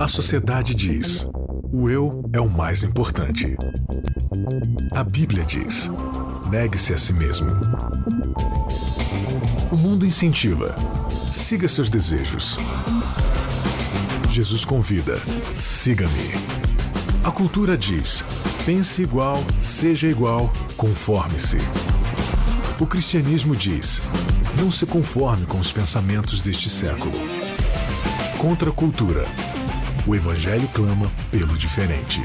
A sociedade diz: o eu é o mais importante. A Bíblia diz: negue-se a si mesmo. O mundo incentiva: siga seus desejos. Jesus convida: siga-me. A cultura diz: pense igual, seja igual, conforme-se. O cristianismo diz: não se conforme com os pensamentos deste século. Contra a cultura, o Evangelho clama pelo diferente.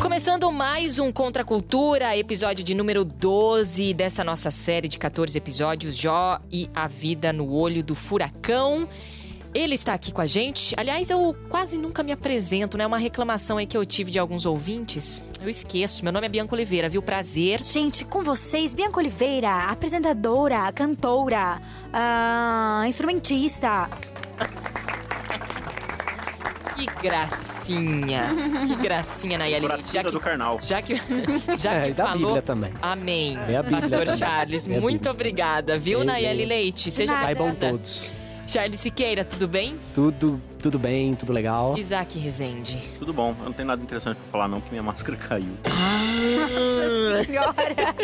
Começando mais um Contra a Cultura, episódio de número 12 dessa nossa série de 14 episódios, Jó e a Vida no Olho do Furacão. Ele está aqui com a gente. Aliás, eu quase nunca me apresento, né? Uma reclamação aí que eu tive de alguns ouvintes. Eu esqueço. Meu nome é Bianca Oliveira, viu? Prazer. Gente, com vocês, Bianca Oliveira, apresentadora, cantora, instrumentista. Que gracinha. Que gracinha, Nayeli. Bracina do Karnal. Já que e da falou... Bíblia também. Amém. É a Bíblia Pastor também. Charles, É a muito Bíblia. obrigada, viu, Nayeli Leite? Seja Nada. Saibam bem-vinda. todos. Charles Siqueira, tudo bem? Tudo bem, tudo legal. Isaac Rezende. Tudo bom, eu não tenho nada interessante pra falar não, porque minha máscara caiu. Nossa senhora.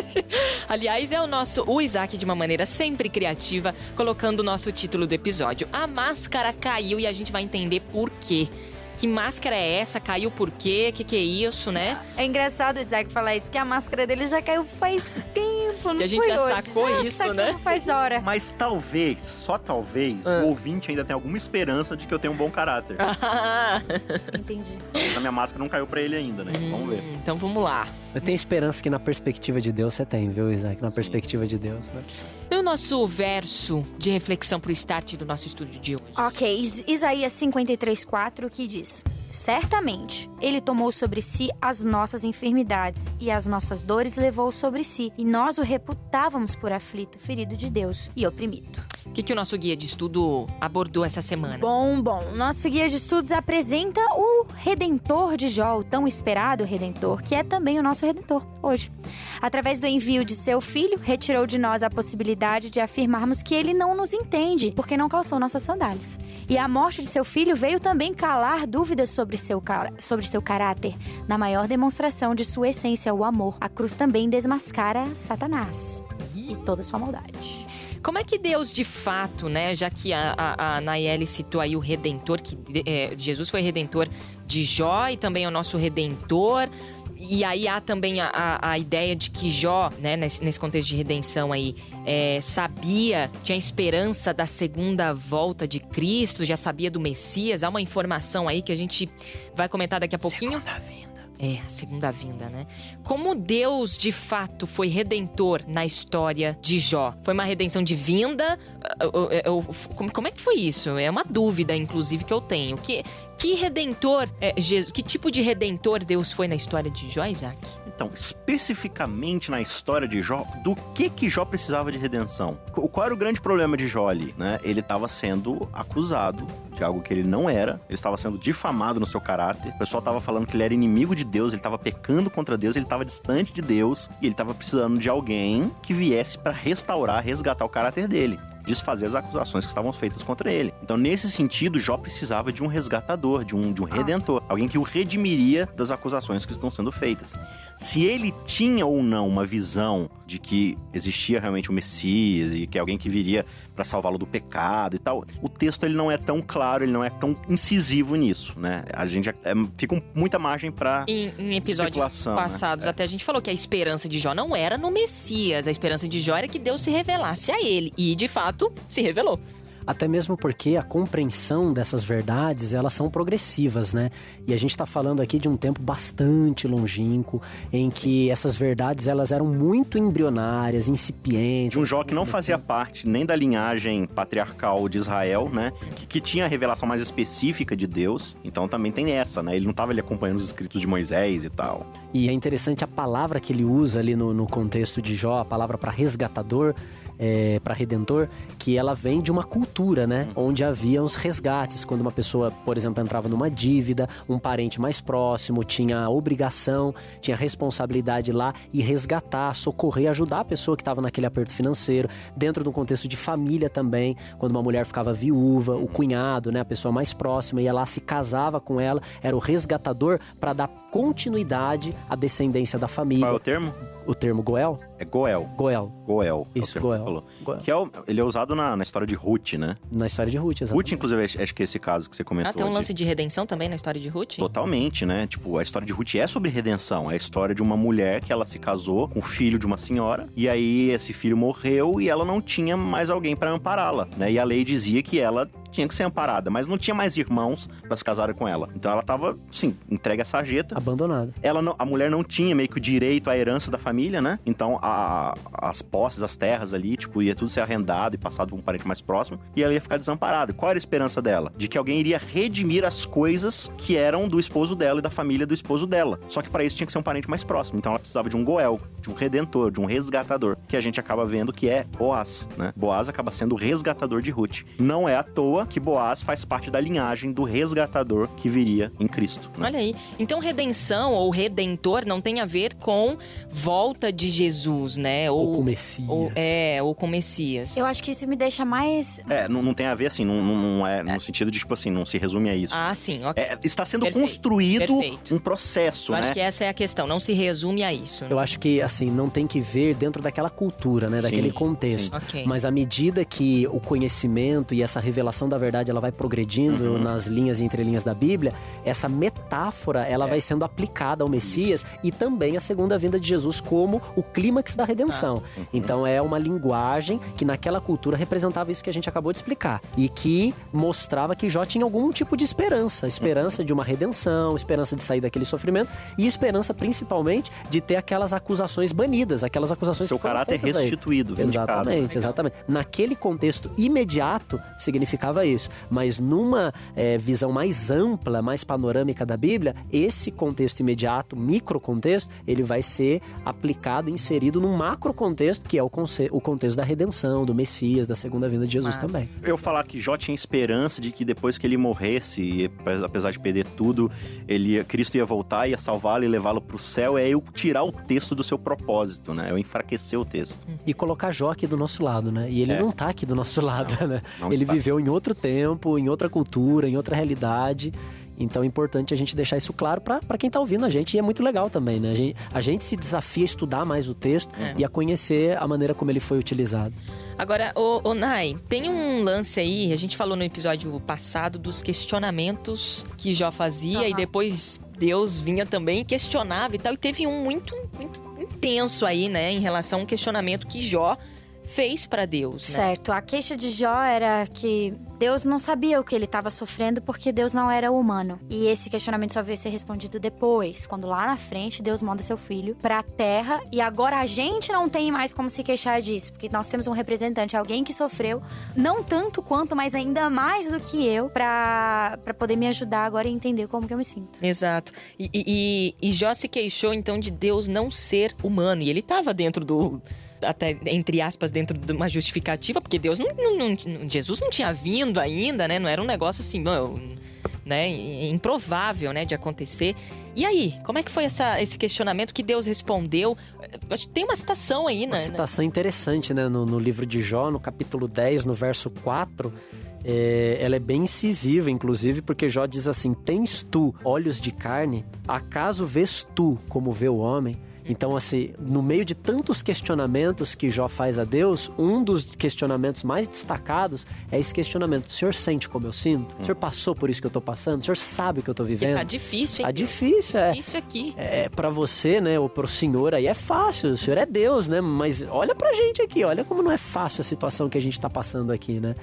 Aliás, é o Isaac, de uma maneira sempre criativa, colocando o nosso título do episódio. A máscara caiu e a gente vai entender por quê. Que máscara é essa? Caiu por quê? Que é isso, né? É engraçado o Isaac falar isso, que a máscara dele já caiu faz tempo, não E a gente foi já hoje. sacou isso, sacou né? Faz hora. Mas talvez, só talvez, o ouvinte ainda tenha alguma esperança de que eu tenho um bom caráter. Entendi. Mas a minha máscara não caiu pra ele ainda, né? Vamos ver. Então vamos lá. Eu tenho esperança que na perspectiva de Deus você tem, viu, Isaac? Na perspectiva de Deus, né? E o nosso verso de reflexão pro start do nosso estúdio de hoje? Ok, Isaías 53:4, que diz: certamente, ele tomou sobre si as nossas enfermidades e as nossas dores levou sobre si, e nós o reputávamos por aflito, ferido de Deus e oprimido. O que o nosso guia de estudo abordou essa semana? Bom, nosso guia de estudos apresenta o Redentor de Jó, o tão esperado Redentor, que é também o nosso Redentor, hoje. Através do envio de seu filho, retirou de nós a possibilidade de afirmarmos que ele não nos entende, porque não calçou nossas sandálias. E a morte de seu filho veio também calar dúvidas sobre seu caráter, na maior demonstração de sua essência, o amor. A cruz também desmascara Satanás e toda sua maldade. Como é que Deus, de fato, né, já que a Nayeli citou aí o Redentor, que Jesus foi Redentor de Jó e também é o nosso Redentor, e aí há também a ideia de que Jó, né, nesse contexto de redenção aí, sabia, tinha esperança da segunda volta de Cristo, já sabia do Messias. Há uma informação aí que a gente vai comentar daqui a pouquinho. Segunda vinda. A segunda vinda, né? Como Deus, de fato, foi redentor na história de Jó? Foi uma redenção de vinda? Como é que foi isso? É uma dúvida, inclusive, que eu tenho. Que redentor, Jesus, que tipo de redentor Deus foi na história de Jó, Isaac? Então, especificamente na história de Jó, do que Jó precisava de redenção? Qual era o grande problema de Jó ali, né? Ele estava sendo acusado de algo que ele não era, ele estava sendo difamado no seu caráter, o pessoal estava falando que ele era inimigo de Deus, ele estava pecando contra Deus, ele estava distante de Deus, e ele estava precisando de alguém que viesse para restaurar, resgatar o caráter dele, desfazer as acusações que estavam feitas contra ele. Então, nesse sentido, Jó precisava de um resgatador, de um redentor, alguém que o redimiria das acusações que estão sendo feitas. Se ele tinha ou não uma visão de que existia realmente o Messias e que alguém que viria para salvá-lo do pecado e tal, o texto ele não é tão claro, ele não é tão incisivo nisso, né? A gente fica muita margem para Em episódios passados, né? até a gente falou que a esperança de Jó não era no Messias, a esperança de Jó era que Deus se revelasse a ele, e de fato se revelou. Até mesmo porque a compreensão dessas verdades, elas são progressivas, né? E a gente tá falando aqui de um tempo bastante longínquo, em que essas verdades, elas eram muito embrionárias, incipientes. De um Jó que não fazia parte nem da linhagem patriarcal de Israel, né? Que tinha a revelação mais específica de Deus. Então também tem essa, né? Ele não estava ali acompanhando os escritos de Moisés e tal. E é interessante a palavra que ele usa ali no contexto de Jó, a palavra para resgatador, para redentor, que ela vem de uma cultura cultura, né? Onde havia os resgates. Quando uma pessoa, por exemplo, entrava numa dívida, um parente mais próximo tinha a obrigação, tinha a responsabilidade de ir lá e resgatar, socorrer, ajudar a pessoa que estava naquele aperto financeiro. Dentro de um contexto de família também, quando uma mulher ficava viúva, o cunhado, né? A pessoa mais próxima, ia lá, se casava com ela, era o resgatador para dar continuidade à descendência da família. Qual é o termo? O termo Goel? É Goel. Goel. Goel. Isso, é o termo que Goel. falou. Goel. Que ele é usado na história de Ruth, né? Na história de Ruth, exatamente. Ruth, inclusive, acho que é esse caso que você comentou. Tem um lance de redenção também na história de Ruth? Totalmente, né? Tipo, a história de Ruth é sobre redenção. É a história de uma mulher que ela se casou com o filho de uma senhora. E aí, esse filho morreu e ela não tinha mais alguém pra ampará-la, né? E a lei dizia que ela tinha que ser amparada, mas não tinha mais irmãos pra se casarem com ela. Então ela tava, assim, entregue à sarjeta. Abandonada. A mulher não tinha meio que o direito à herança da família, né? Então as posses, as terras ali, tipo, ia tudo ser arrendado e passado por um parente mais próximo. E ela ia ficar desamparada. Qual era a esperança dela? De que alguém iria redimir as coisas que eram do esposo dela e da família do esposo dela. Só que para isso tinha que ser um parente mais próximo. Então ela precisava de um Goel, de um redentor, de um resgatador. Que a gente acaba vendo que é Boaz, né? Boaz acaba sendo o resgatador de Ruth. Não é à toa que Boaz faz parte da linhagem do resgatador que viria em Cristo, né? Olha aí. Então, redenção ou redentor não tem a ver com volta de Jesus, né? Ou com Messias. Ou com Messias. Eu acho que isso me deixa mais... Não tem a ver, assim, não é no sentido de, tipo assim, não se resume a isso. Ah, sim, ok. Está sendo Perfeito, construído perfeito. um processo, Eu né? acho que essa é a questão, não se resume a isso. Eu acho que, assim, não tem que ver dentro daquela cultura, né? Daquele Sim, contexto. Ok. Mas à medida que o conhecimento e essa revelação da verdade, ela vai progredindo nas linhas e entrelinhas da Bíblia, essa metáfora, ela vai sendo aplicada ao Messias e também a segunda vinda de Jesus como o clímax da redenção. Então é uma linguagem que naquela cultura representava isso que a gente acabou de explicar. E que mostrava que Jó tinha algum tipo de esperança. Esperança de uma redenção, esperança de sair daquele sofrimento e esperança principalmente de ter aquelas acusações banidas, aquelas acusações Seu que foram caráter feitas a ele. restituído, vindicado. Exatamente, exatamente. Naquele contexto imediato, significava isso. Mas numa visão mais ampla, mais panorâmica da Bíblia, esse contexto imediato, microcontexto, ele vai ser aplicado, inserido num macrocontexto, que é o contexto da redenção, do Messias, da segunda vinda de Jesus também. Eu falar que Jó tinha esperança de que depois que ele morresse, apesar de perder tudo, Cristo ia voltar, ia salvá-lo e levá-lo pro céu, é eu tirar o texto do seu propósito, né? Eu enfraquecer o texto. E colocar Jó aqui do nosso lado, né? E ele não tá aqui do nosso lado, né? Ele está. viveu em outro tempo, em outra cultura, em outra realidade. Então é importante a gente deixar isso claro para quem tá ouvindo a gente. E é muito legal também, né? A gente se desafia a estudar mais o texto e a conhecer a maneira como ele foi utilizado. Agora, ô Nai, tem um lance aí, a gente falou no episódio passado dos questionamentos que Jó fazia e depois Deus vinha também e questionava e tal. E teve um muito, muito intenso aí, né, em relação a um questionamento que Jó fez pra Deus, né? Certo, a queixa de Jó era que Deus não sabia o que ele estava sofrendo porque Deus não era humano. E esse questionamento só veio ser respondido depois, quando lá na frente Deus manda seu filho pra terra e agora a gente não tem mais como se queixar disso, porque nós temos um representante, alguém que sofreu, não tanto quanto, mas ainda mais do que eu, pra poder me ajudar agora a entender como que eu me sinto. Exato. E Jó se queixou então de Deus não ser humano, e ele tava dentro do... até, entre aspas, dentro de uma justificativa, porque Deus Jesus não tinha vindo ainda, né? Não era um negócio assim, né? Improvável, né? De acontecer. E aí, como é que foi esse questionamento que Deus respondeu? Acho que tem uma citação aí, né? Uma citação interessante, né? No livro de Jó, no capítulo 10, no verso 4... ela é bem incisiva, inclusive, porque Jó diz assim: tens tu olhos de carne? Acaso vês tu como vê o homem? Então, assim, no meio de tantos questionamentos que Jó faz a Deus, um dos questionamentos mais destacados é esse questionamento: o senhor sente como eu sinto? O senhor passou por isso que eu tô passando? O senhor sabe o que eu tô vivendo? Tá difícil, hein? Tá difícil, é. Isso aqui. Pra você, né, ou pro senhor aí é fácil, o senhor é Deus, né? Mas olha pra gente aqui, olha como não é fácil a situação que a gente tá passando aqui, né?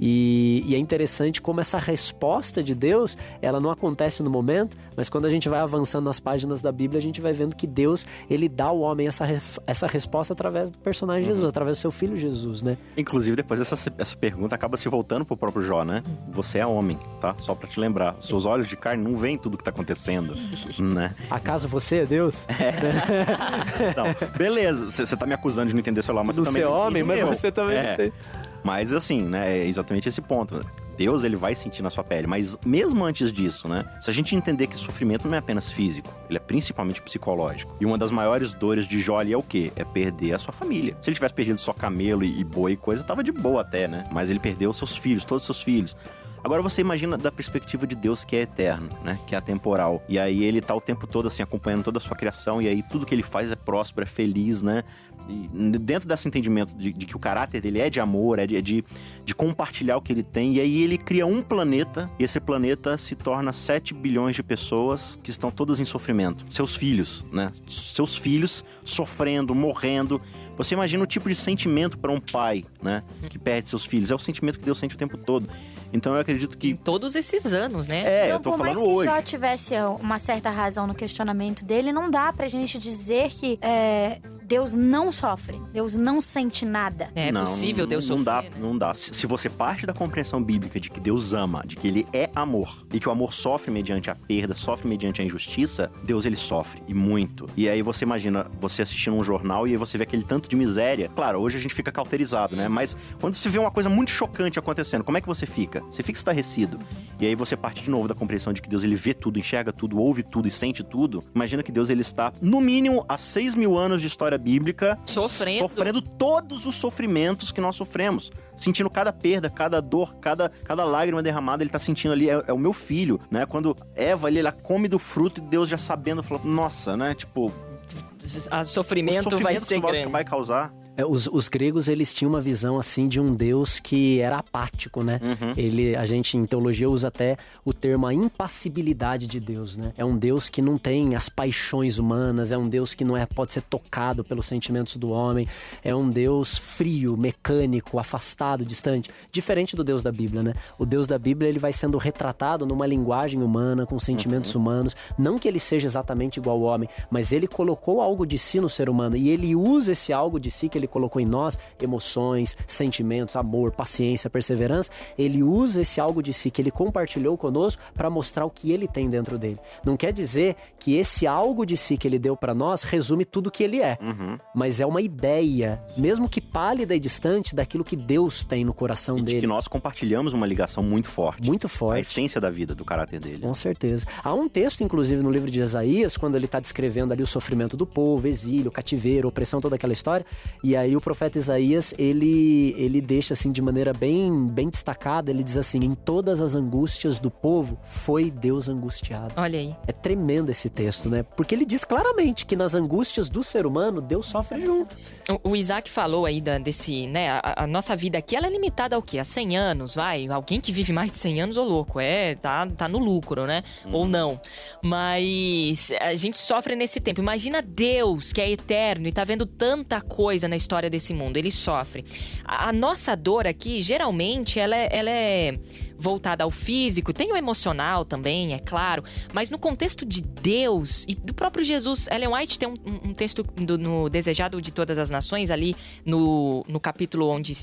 E é interessante como essa resposta de Deus, ela não acontece no momento, mas quando a gente vai avançando nas páginas da Bíblia, a gente vai vendo que Deus, ele dá ao homem essa resposta através do personagem Jesus, através do seu filho Jesus, né? Inclusive, depois essa pergunta acaba se voltando pro próprio Jó, né? Você é homem, tá? Só pra te lembrar. Seus olhos de carne não veem tudo que tá acontecendo, né? Acaso você é Deus? Então, beleza. Você tá me acusando de não entender seu lado, mas Do você também ser não homem, entende mas o meu. você também não tem. Mas assim, né, é exatamente esse ponto. Deus, ele vai sentir na sua pele. Mas mesmo antes disso, né, se a gente entender que sofrimento não é apenas físico, ele é principalmente psicológico. E uma das maiores dores de Jó ali é o quê? É perder a sua família. Se ele tivesse perdido só camelo e boi e coisa, tava de boa até, né? Mas ele perdeu seus filhos, todos os seus filhos. Agora você imagina da perspectiva de Deus, que é eterno, né? Que é atemporal. E aí ele tá o tempo todo assim, acompanhando toda a sua criação, e aí tudo que ele faz é próspero, é feliz, né? E dentro desse entendimento de que o caráter dele é de amor, é de compartilhar o que ele tem, e aí ele cria um planeta, e esse planeta se torna 7 bilhões de pessoas que estão todas em sofrimento. Seus filhos, né? Seus filhos sofrendo, morrendo. Você imagina o tipo de sentimento para um pai, né? Que perde seus filhos. É o sentimento que Deus sente o tempo todo. Então eu acredito que... Todos esses anos, né? Então, eu tô falando por mais hoje. que Jó tivesse uma certa razão no questionamento dele, não dá pra gente dizer que Deus não sofre, Deus não sente nada. É possível Deus sofrer, dá, né? Não dá. Se você parte da compreensão bíblica de que Deus ama, de que ele é amor, e que o amor sofre mediante a perda, sofre mediante a injustiça, Deus, ele sofre, e muito. E aí você imagina, você assistindo um jornal e aí você vê aquele tanto de miséria. Claro, hoje a gente fica cauterizado, né? Mas quando você vê uma coisa muito chocante acontecendo, como é que você fica? Você fica estarrecido. E aí você parte de novo da compreensão de que Deus, ele vê tudo, enxerga tudo, ouve tudo e sente tudo. Imagina que Deus, ele está, no mínimo, há 6.000 anos de história bíblica, sofrendo todos os sofrimentos que nós sofremos. Sentindo cada perda, cada dor, cada lágrima derramada, ele tá sentindo ali, é o meu filho, né? Quando Eva, ela come do fruto e Deus já sabendo, falou, nossa, né? Tipo... O sofrimento vai ser grande. Vai causar... Os gregos, eles tinham uma visão, assim, de um Deus que era apático, né? A gente, em teologia, usa até o termo a impassibilidade de Deus, né? É um Deus que não tem as paixões humanas, é um Deus que não pode ser tocado pelos sentimentos do homem, é um Deus frio, mecânico, afastado, distante. Diferente do Deus da Bíblia, né? O Deus da Bíblia, ele vai sendo retratado numa linguagem humana, com sentimentos humanos. Não que ele seja exatamente igual ao homem, mas ele colocou algo de si no ser humano, e ele usa esse algo de si que ele colocou em nós, emoções, sentimentos, amor, paciência, perseverança. Ele usa esse algo de si que ele compartilhou conosco para mostrar o que ele tem dentro dele. Não quer dizer que esse algo de si que ele deu para nós resume tudo que ele é, mas é uma ideia, mesmo que pálida e distante, daquilo que Deus tem no coração dele. De que nós compartilhamos uma ligação muito forte. Muito forte. A essência da vida, do caráter dele. Com certeza. Há um texto, inclusive, no livro de Isaías, quando ele está descrevendo ali o sofrimento do povo, exílio, cativeiro, opressão, toda aquela história. E aí o profeta Isaías, ele deixa assim de maneira bem destacada, ele diz assim: em todas as angústias do povo foi Deus angustiado. Olha aí. É tremendo esse texto, né? Porque ele diz claramente que nas angústias do ser humano, Deus sofre junto. O Isaac falou aí desse, né, a nossa vida aqui, ela é limitada ao quê? A 100 anos, vai? Alguém que vive mais de 100 anos, ô louco, tá no lucro, né? Ou não. Mas a gente sofre nesse tempo. Imagina Deus, que é eterno e tá vendo tanta coisa na história desse mundo, ele sofre. A nossa dor aqui, geralmente, ela é voltada ao físico, tem o emocional também, é claro, mas no contexto de Deus e do próprio Jesus. Ellen White tem um texto no Desejado de Todas as Nações, ali no capítulo onde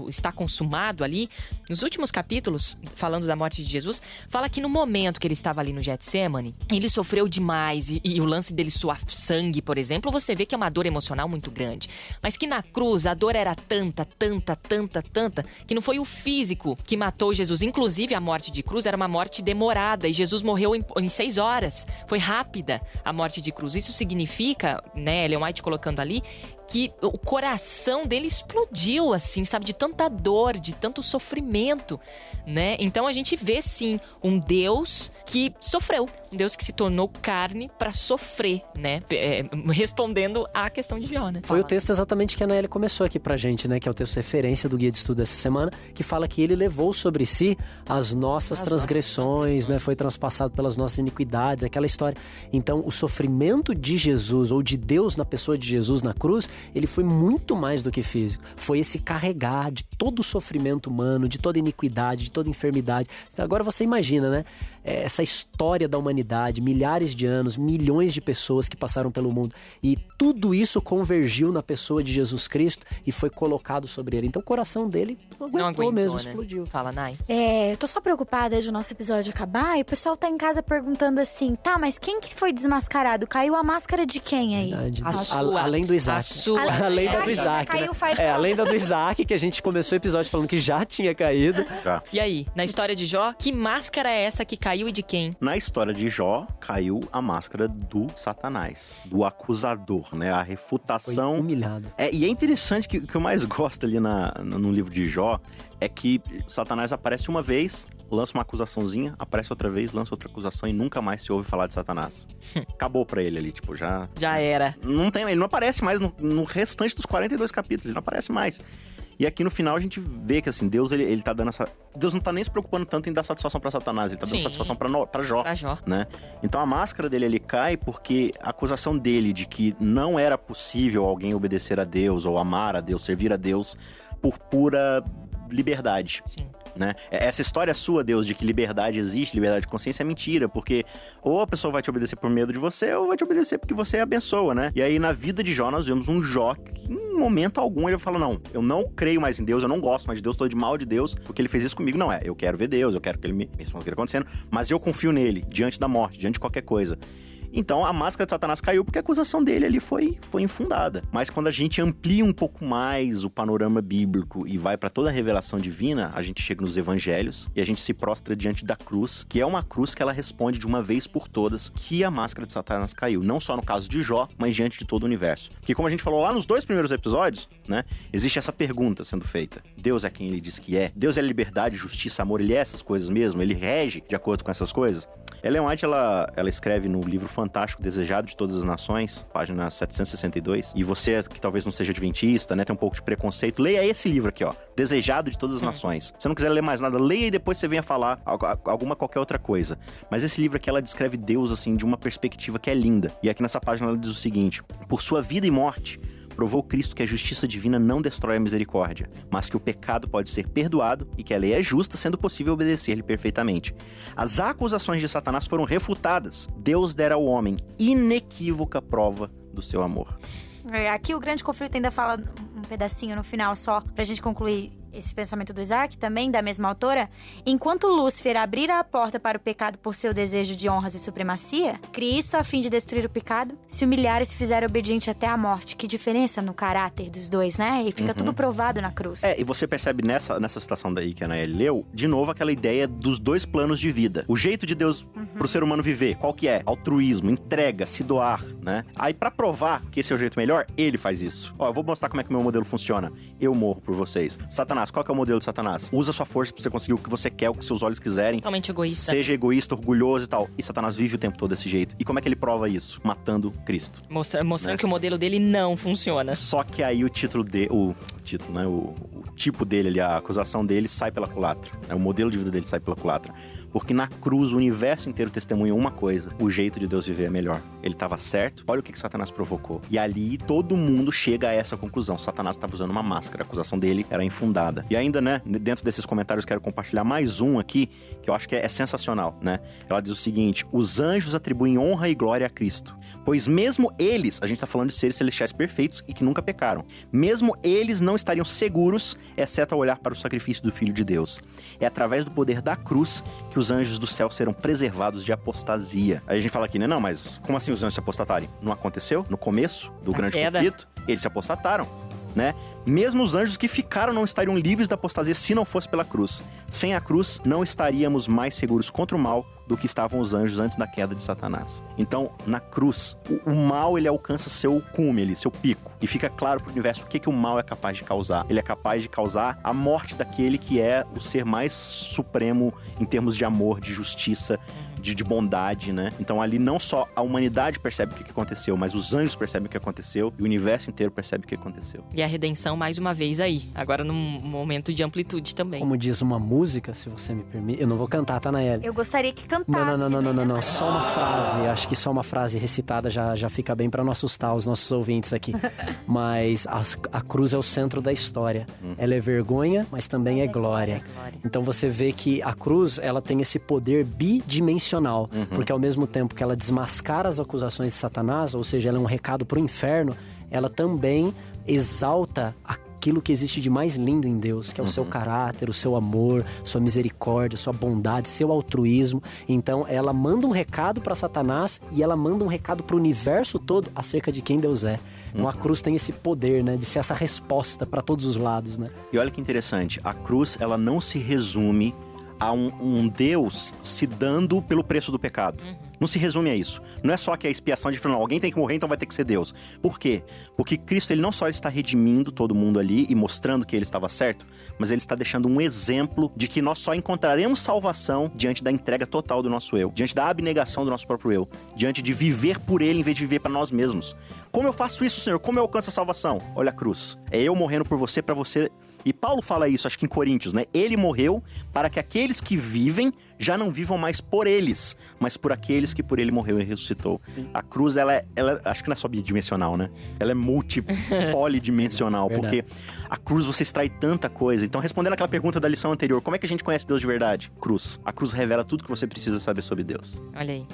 está consumado ali, nos últimos capítulos, falando da morte de Jesus, fala que no momento que ele estava ali no Getsemane, ele sofreu demais, e o lance dele suar sangue, por exemplo, você vê que é uma dor emocional muito grande, mas que na cruz a dor era tanta, que não foi o físico que matou Jesus. Inclusive, a morte de cruz era uma morte demorada, e Jesus morreu em 6 horas. Foi rápida a morte de cruz. Isso significa, né, Ellen White colocando ali, que o coração dele explodiu, assim, sabe? De tanta dor, de tanto sofrimento, né? Então a gente vê, sim, um Deus que sofreu. Um Deus que se tornou carne para sofrer, né? Respondendo à questão de Jó, né? Foi o texto exatamente que a Anaeli começou aqui pra gente, né? Que é o texto referência do Guia de Estudo dessa semana, que fala que ele levou sobre si as nossas transgressões, né? Foi transpassado pelas nossas iniquidades, aquela história. Então, o sofrimento de Jesus, ou de Deus na pessoa de Jesus na cruz, ele foi muito mais do que físico. Foi esse carregar de todo o sofrimento humano, de toda iniquidade, de toda enfermidade. Agora você imagina, né? Essa história da humanidade, milhares de anos, milhões de pessoas que passaram pelo mundo. E tudo isso convergiu na pessoa de Jesus Cristo e foi colocado sobre ele. Então o coração dele não aguentou mesmo, né? Explodiu. Fala, Nai. Eu tô só preocupada de o nosso episódio acabar e o pessoal tá em casa perguntando assim, tá, mas quem que foi desmascarado? Caiu a máscara de quem aí? Além do Isaac. Isso. A lenda do Isaac, caiu, né? faz A lenda do Isaac, que a gente começou o episódio falando que já tinha caído. Já. E aí, na história de Jó, que máscara é essa que caiu e de quem? Na história de Jó, caiu a máscara do Satanás, do acusador, né? A Foi refutação. humilhado. E é interessante que o que eu mais gosto ali no livro de Jó é que Satanás aparece uma vez, lança uma acusaçãozinha, aparece outra vez, lança outra acusação e nunca mais se ouve falar de Satanás. Acabou pra ele ali, tipo, já... Já era. Ele não aparece mais no restante dos 42 capítulos, ele não aparece mais. E aqui no final a gente vê que, assim, Deus, ele tá dando essa... Deus não tá nem se preocupando tanto em dar satisfação pra Satanás, ele tá dando Sim. satisfação pra Jó. Pra Jó. Né? Então a máscara dele ali cai porque a acusação dele de que não era possível alguém obedecer a Deus ou amar a Deus, servir a Deus por pura liberdade. Sim. Né? Essa história sua, Deus, de que liberdade existe, liberdade de consciência é mentira, porque ou a pessoa vai te obedecer por medo de você ou vai te obedecer porque você abençoa, né? E aí na vida de Jó nós vemos um Jó que em momento algum ele fala, não, eu não creio mais em Deus, eu não gosto mais de Deus, tô de mal de Deus, porque ele fez isso comigo, não é, eu quero ver Deus, eu quero que ele me responda o que está acontecendo, mas eu confio nele, diante da morte, diante de qualquer coisa. Então a máscara de Satanás caiu porque a acusação dele ali foi infundada. Mas quando a gente amplia um pouco mais o panorama bíblico e vai para toda a revelação divina, a gente chega nos evangelhos e a gente se prostra diante da cruz, que é uma cruz que ela responde de uma vez por todas que a máscara de Satanás caiu. Não só no caso de Jó, mas diante de todo o universo. Porque como a gente falou lá nos 2 primeiros episódios, né, existe essa pergunta sendo feita. Deus é quem ele diz que é? Deus é liberdade, justiça, amor, ele é essas coisas mesmo? Ele rege de acordo com essas coisas? Ellen White, ela escreve no livro fantástico Desejado de Todas as Nações, página 762, e você que talvez não seja adventista, né, tem um pouco de preconceito, leia esse livro aqui, ó, Desejado de Todas as Nações. Se você não quiser ler mais nada, leia e depois você venha falar qualquer outra coisa. Mas esse livro aqui, ela descreve Deus, assim, de uma perspectiva que é linda. E aqui nessa página ela diz o seguinte: por sua vida e morte, provou Cristo que a justiça divina não destrói a misericórdia, mas que o pecado pode ser perdoado e que a lei é justa, sendo possível obedecer-lhe perfeitamente. As acusações de Satanás foram refutadas. Deus dera ao homem inequívoca prova do seu amor. Aqui o Grande Conflito ainda fala um pedacinho no final só, pra gente concluir esse pensamento do Isaac, também da mesma autora. Enquanto Lúcifer abrira a porta para o pecado por seu desejo de honras e supremacia, Cristo, a fim de destruir o pecado, se humilhar e se fizer obediente até a morte. Que diferença no caráter dos dois, né? E fica tudo provado na cruz. E você percebe nessa citação daí que a Anaeli leu, de novo aquela ideia dos 2 planos de vida. O jeito de Deus pro ser humano viver, qual que é? Altruísmo, entrega, se doar, né? Aí pra provar que esse é o jeito melhor, ele faz isso. Ó, eu vou mostrar como é que o meu modelo funciona. Eu morro por vocês. Satanás, qual que é o modelo de Satanás? Usa sua força pra você conseguir o que você quer, o que seus olhos quiserem. Totalmente egoísta. Seja egoísta, orgulhoso e tal. E Satanás vive o tempo todo desse jeito. E como é que ele prova isso? Matando Cristo. Mostrando né? que o modelo dele não funciona. Só que aí o título dele, o tipo dele ali, a acusação dele sai pela culatra. O modelo de vida dele sai pela culatra. Porque na cruz o universo inteiro testemunha uma coisa: o jeito de Deus viver é melhor. Ele estava certo, olha o que Satanás provocou. E ali todo mundo chega a essa conclusão: Satanás estava usando uma máscara, a acusação dele era infundada. E ainda, né, dentro desses comentários quero compartilhar mais um aqui, que eu acho que é sensacional, né? Ela diz o seguinte: os anjos atribuem honra e glória a Cristo, pois mesmo eles, a gente tá falando de seres celestiais perfeitos e que nunca pecaram, mesmo eles não estariam seguros, exceto ao olhar para o sacrifício do Filho de Deus. É através do poder da cruz que os anjos do céu serão preservados de apostasia. Aí a gente fala aqui, né? Não, mas como assim os anjos se apostatarem? Não aconteceu? No começo do grande conflito, eles se apostataram, né? Mesmo os anjos que ficaram não estariam livres da apostasia se não fosse pela cruz. Sem a cruz, não estaríamos mais seguros contra o mal do que estavam os anjos antes da queda de Satanás. Então, na cruz, o mal, ele alcança seu cume, seu pico. E fica claro pro universo o que o mal é capaz de causar. Ele é capaz de causar a morte daquele que é o ser mais supremo em termos de amor, de justiça, de bondade, né? Então ali não só a humanidade percebe o que aconteceu, mas os anjos percebem o que aconteceu e o universo inteiro percebe o que aconteceu. E a redenção mais uma vez aí, agora num momento de amplitude também. Como diz uma música, se você me permite, eu não vou cantar, tá, Anaeli? Eu gostaria que cantasse. Não. Só uma frase. Acho que só uma frase recitada já fica bem pra não assustar os nossos ouvintes aqui. Mas a cruz é o centro da história. Ela é vergonha, mas também é glória. Então você vê que a cruz, ela tem esse poder bidimensional. Porque ao mesmo tempo que ela desmascara as acusações de Satanás, ou seja, ela é um recado pro inferno, ela também exalta a aquilo que existe de mais lindo em Deus, que é o seu caráter, o seu amor, sua misericórdia, sua bondade, seu altruísmo. Então ela manda um recado para Satanás e ela manda um recado para o universo todo acerca de quem Deus é. Então a cruz tem esse poder, né, de ser essa resposta para todos os lados, né? E olha que interessante, a cruz, ela não se resume a um Deus se dando pelo preço do pecado. Não se resume a isso. Não é só que a expiação de falar, alguém tem que morrer, então vai ter que ser Deus. Por quê? Porque Cristo, ele não só está redimindo todo mundo ali e mostrando que ele estava certo, mas ele está deixando um exemplo de que nós só encontraremos salvação diante da entrega total do nosso eu, diante da abnegação do nosso próprio eu, diante de viver por ele em vez de viver para nós mesmos. Como eu faço isso, Senhor? Como eu alcanço a salvação? Olha a cruz. É eu morrendo por você, para você... E Paulo fala isso, acho que em Coríntios, né? Ele morreu para que aqueles que vivem já não vivam mais por eles, mas por aqueles que por ele morreu e ressuscitou. A cruz, ela acho que não é só bidimensional, né? Ela é polidimensional, porque a cruz você extrai tanta coisa. Então, respondendo aquela pergunta da lição anterior, como é que a gente conhece Deus de verdade? Cruz. A cruz revela tudo que você precisa saber sobre Deus. Olha aí.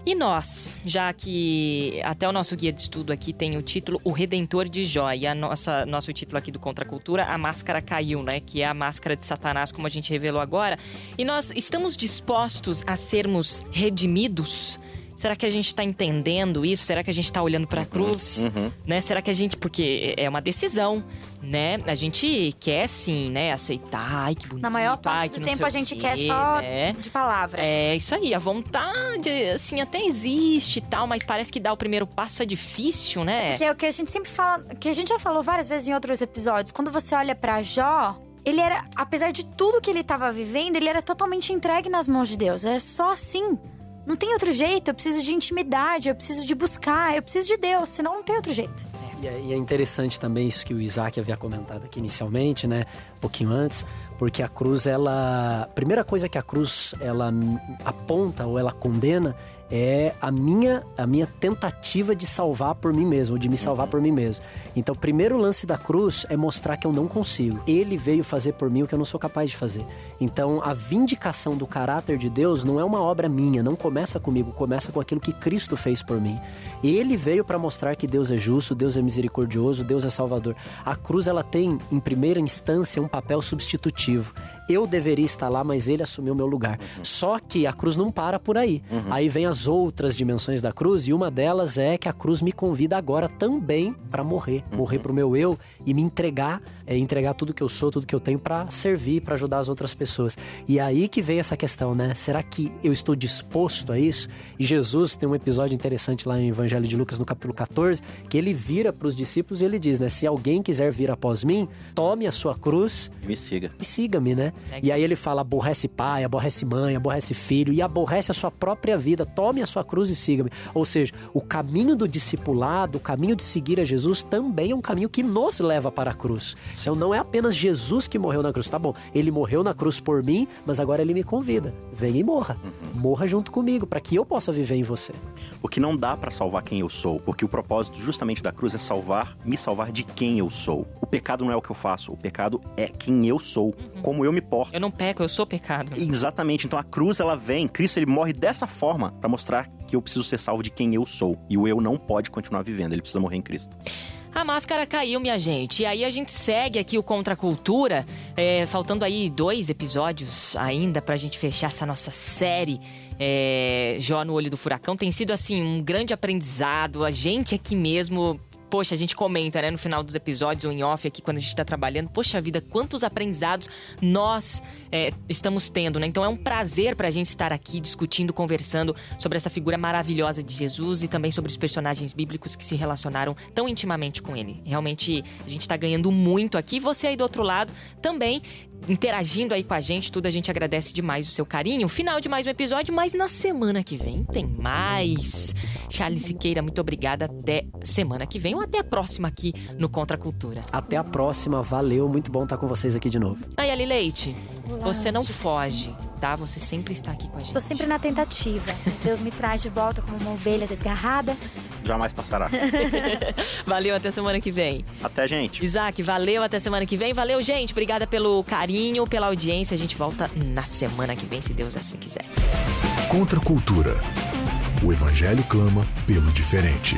E nós, já que até o nosso guia de estudo aqui tem o título O Redentor de Jó, e nosso título aqui do Contra a Cultura, A Máscara Caiu, né? Que é a máscara de Satanás, como a gente revelou agora. E nós estamos dispostos a sermos redimidos? Será que a gente está entendendo isso? Será que a gente está olhando para a cruz? Né? Será que a gente... Porque é uma decisão, né? A gente quer, sim, né? Aceitar. Ai, que bonito. Na maior parte do tempo a gente quer só de palavras. É, isso aí. A vontade, assim, até existe e tal, mas parece que dar o primeiro passo é difícil, né? Que é o que a gente sempre fala... Que a gente já falou várias vezes em outros episódios. Quando você olha para Jó... Ele era, apesar de tudo que ele estava vivendo, ele era totalmente entregue nas mãos de Deus. Era só assim. Não tem outro jeito, eu preciso de intimidade, eu preciso de buscar, eu preciso de Deus, senão não tem outro jeito. E é interessante também isso que o Isaac havia comentado aqui inicialmente, né? Um pouquinho antes, porque a cruz, ela... A primeira coisa que a cruz, ela aponta ou ela condena é a minha tentativa de salvar por mim mesmo, ou de me salvar por mim mesmo. Então, o primeiro lance da cruz é mostrar que eu não consigo. Ele veio fazer por mim o que eu não sou capaz de fazer. Então, a vindicação do caráter de Deus não é uma obra minha, não começa comigo, começa com aquilo que Cristo fez por mim. Ele veio para mostrar que Deus é justo, Deus é misericordioso, Deus é salvador. A cruz, ela tem, em primeira instância, um papel substitutivo. Eu deveria estar lá, mas ele assumiu o meu lugar. Só que a cruz não para por aí. Aí vem as outras dimensões da cruz, e uma delas é que a cruz me convida agora também para morrer. Morrer pro meu eu e me entregar, entregar tudo que eu sou, tudo que eu tenho para servir, para ajudar as outras pessoas. E aí que vem essa questão, né? Será que eu estou disposto a isso? E Jesus tem um episódio interessante lá em Evangelho de Lucas, no capítulo 14, que ele vira para os discípulos e ele diz, né? Se alguém quiser vir após mim, tome a sua cruz e me siga. E siga-me, né? E aí ele fala, aborrece pai, aborrece mãe, aborrece filho e aborrece a sua própria vida. Tome a sua cruz e siga-me. Ou seja, o caminho do discipulado, o caminho de seguir a Jesus também é um caminho que nos leva para a cruz. Então não é apenas Jesus que morreu na cruz. Tá bom, ele morreu na cruz por mim, mas agora ele me convida. Venha e morra. Morra junto comigo, para que eu possa viver em você. Porque não dá para salvar quem eu sou. Porque o propósito justamente da cruz é me salvar de quem eu sou. O pecado não é o que eu faço. O pecado é quem eu sou. Como eu me porto. Eu não peco, eu sou pecado. Exatamente. Então a cruz, ela vem. Cristo, ele morre dessa forma para mostrar que eu preciso ser salvo de quem eu sou. E o eu não pode continuar vivendo. Ele precisa morrer em Cristo. A máscara caiu, minha gente. E aí a gente segue aqui o Contra a Cultura, faltando aí 2 episódios ainda pra gente fechar essa nossa série Jó no Olho do Furacão. Tem sido, assim, um grande aprendizado. A gente aqui mesmo... Poxa, a gente comenta, né, no final dos episódios ou em off aqui, quando a gente tá trabalhando. Poxa vida, quantos aprendizados nós estamos tendo, né? Então é um prazer pra gente estar aqui discutindo, conversando sobre essa figura maravilhosa de Jesus e também sobre os personagens bíblicos que se relacionaram tão intimamente com ele. Realmente, a gente tá ganhando muito aqui. Você aí do outro lado também interagindo aí com a gente, tudo, a gente agradece demais o seu carinho. Final de mais um episódio, mas na semana que vem tem mais. Charles Siqueira, muito obrigada. Até semana que vem ou até a próxima aqui no Contra a Cultura. Até a próxima, valeu, muito bom estar com vocês aqui de novo. Nayeli Leite, você não foge, tá? Você sempre está aqui com a gente. Tô sempre na tentativa. Deus me traz de volta como uma ovelha desgarrada. Jamais passará. Valeu, até semana que vem. Até, gente. Isaac, valeu, até semana que vem. Valeu, gente. Obrigada pelo carinho, pela audiência. A gente volta na semana que vem, se Deus assim quiser. Contra a Cultura. O Evangelho clama pelo diferente.